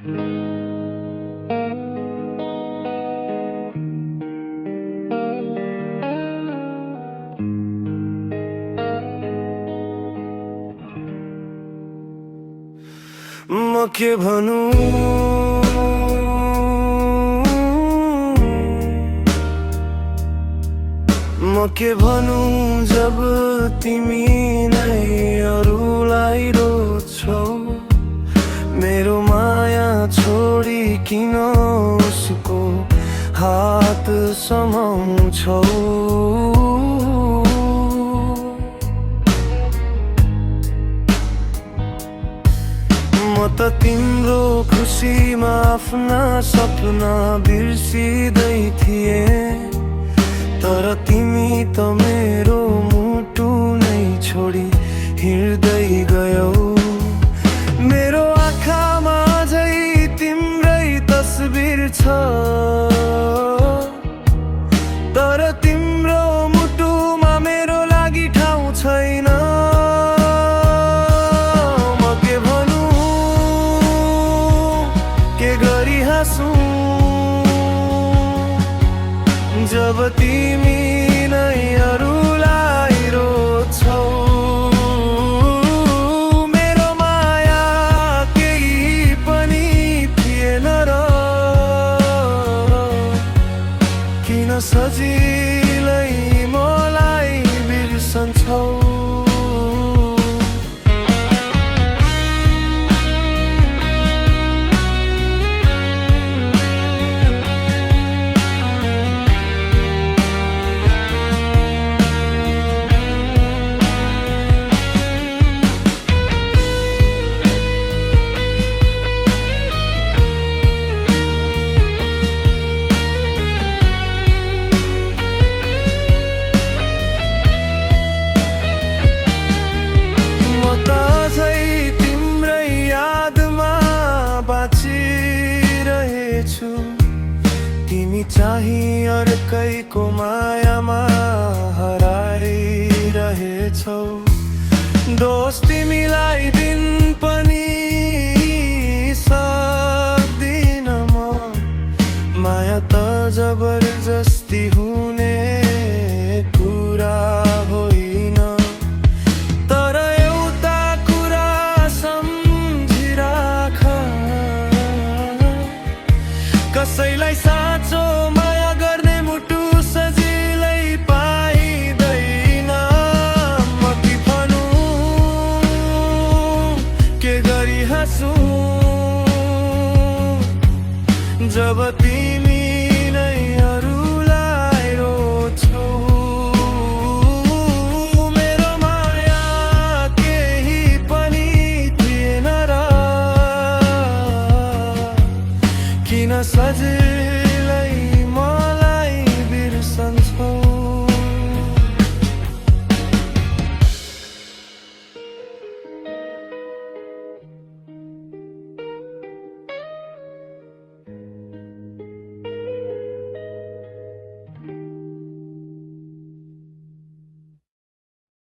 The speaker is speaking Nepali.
म के भनूं म के भनूं जब तिमी नै अरूलाई रोज्छौ। मेरो माया छोडी किन उसको हात समाउँछौ। म त तिम्रो खुसीमा आफ्ना सपना बिर्सिदै थिएँ, तर तिमी त मेरो मुटु नै छोडी हिँड्दै गयौ। मेरो आँखामा अझै तिम्रै तस्बिर छ, तर तिम्रो मुटुमा मेरो लागि ठाउँ छैन। म के भनूं, के गरी हाँसुं जब तिमी नै अरूलाई रोज्छौ। मेरो माया केही पनि थिएन र किन सजिलै मलाई बिर्सन्छौ। तिमी चाहिँ अर्कैको मायामा हराइरहेछौ। दोष तिमीलाई दिन पनि सक्दिन म। माया त जबरजस्ती हुने कुरा होइन, तर एउटा कुरा सम्झिराख, कसैलाई साँचो माया गर्ने मुटु सजिलै पाइँदैन। म के भनूं, के गरी हाँसुं जब